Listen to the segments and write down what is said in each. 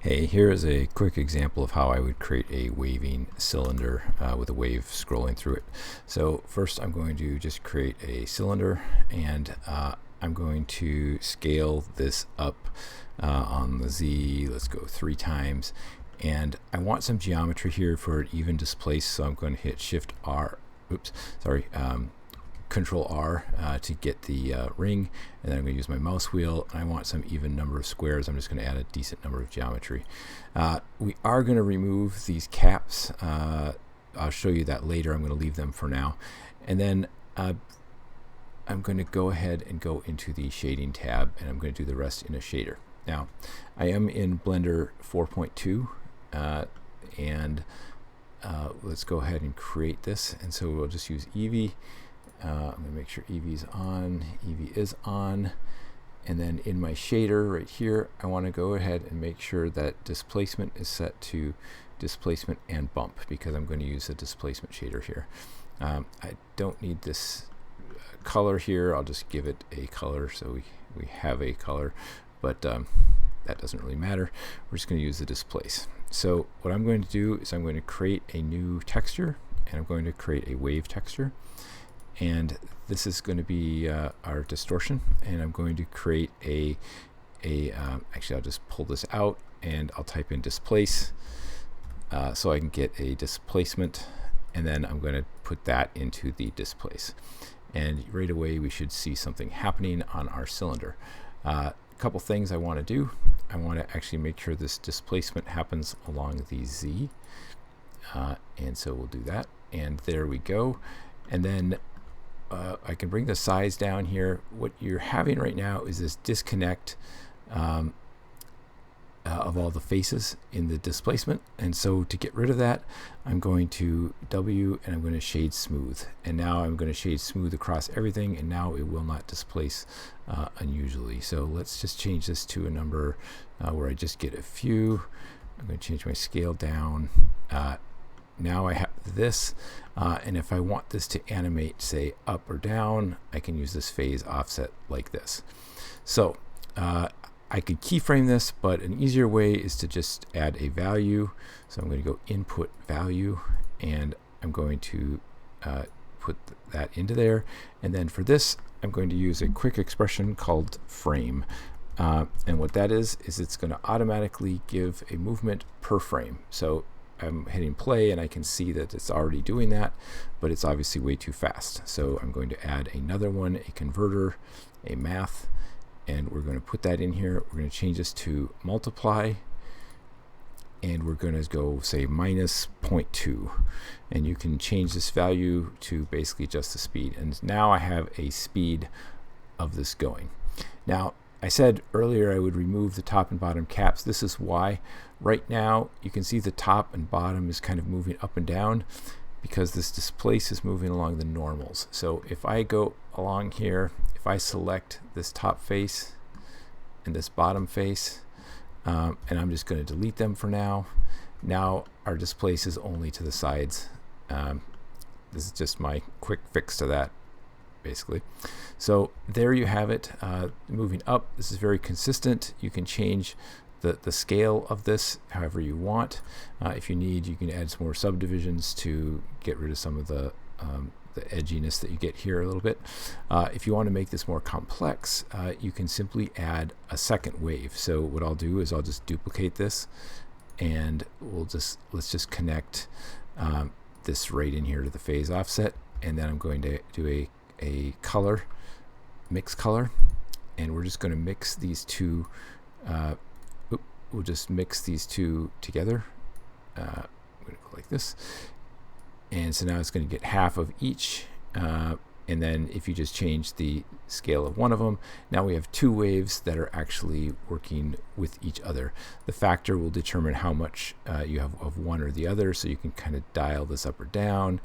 Hey, here is a quick example of how I would create a waving cylinder with a wave scrolling through it. So first I'm going to just create a cylinder, and I'm going to scale this up on the Z. Let's go 3 times. And I want some geometry here for an even displace, so I'm going to hit Shift R, Control R to get the ring, and then I'm going to use my mouse wheel, and I want some even number of squares. I'm just going to add a decent number of geometry. We are going to remove these caps. I'll show you that later. I'm going to leave them for now. And then I'm going to go ahead and go into the shading tab, and I'm going to do the rest in a shader. Now, I am in Blender 4.2, and let's go ahead and create this. And so we'll just use Eevee. I'm going to make sure Eevee's on. Eevee is on. And then in my shader right here, I want to go ahead and make sure that displacement is set to displacement and bump, because I'm going to use a displacement shader here. I don't need this color here. I'll just give it a color so we have a color, but that doesn't really matter. We're just going to use the displace. So what I'm going to do is I'm going to create a new texture, and I'm going to create a wave texture. And this is going to be our distortion, and I'm going to create actually I'll just pull this out and I'll type in displace so I can get a displacement, and then I'm going to put that into the displace, and right away we should see something happening on our cylinder. A couple things I want to do. I want to actually make sure this displacement happens along the Z, and so we'll do that, and there we go. And then I can bring the size down here. What you're having right now is this disconnect of all the faces in the displacement, and so to get rid of that, I'm going to W and I'm going to shade smooth, and now I'm going to shade smooth across everything, and now it will not displace unusually. So let's just change this to a number where I just get a few. I'm going to change my scale down. Now I have this, and if I want this to animate, say, up or down, I can use this phase offset like this. So I could keyframe this, but an easier way is to just add a value. So I'm going to go input value, and I'm going to put that into there. And then for this, I'm going to use a quick expression called frame. And what that is it's going to automatically give a movement per frame. So I'm hitting play and I can see that it's already doing that, but it's obviously way too fast. So I'm going to add another one, a converter, a math, and we're going to put that in here. We're going to change this to multiply, and we're going to go say minus 0.2, and you can change this value to basically just the speed. And now I have a speed of this going. Now, I said earlier I would remove the top and bottom caps. This is why. Right now you can see the top and bottom is kind of moving up and down because this displace is moving along the normals. So if I go along here, if I select this top face and this bottom face, and I'm just going to delete them for now. Now our displace is only to the sides. This is just my quick fix to that, basically. So there you have it. Moving up, this is very consistent. You can change the scale of this however you want. If you need, you can add some more subdivisions to get rid of some of the edginess that you get here a little bit. If you want to make this more complex, you can simply add a second wave. So what I'll do is I'll just duplicate this, and let's just connect this right in here to the phase offset, and then I'm going to do a color, mix color, and we're just going to mix these two. We'll just mix these two together. I'm going to go like this, and so now it's going to get half of each. And then if you just change the scale of one of them, now we have 2 waves that are actually working with each other. The factor will determine how much you have of one or the other, so you can kind of dial this up or down.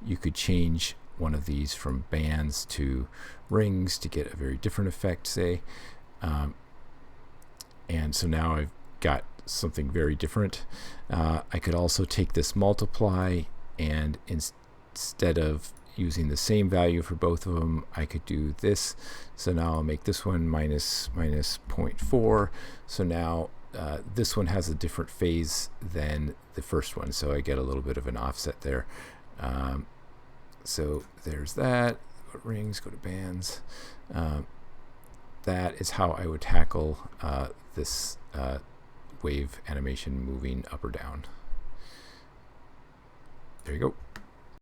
You could change one of these from bands to rings to get a very different effect, say. And so now I've got something very different. I could also take this multiply, and instead of using the same value for both of them, I could do this. So now I'll make this one minus 0.4. So now this one has a different phase than the first one, so I get a little bit of an offset there. So there's that. Go to rings, go to bands. That is how I would tackle this wave animation moving up or down. There you go.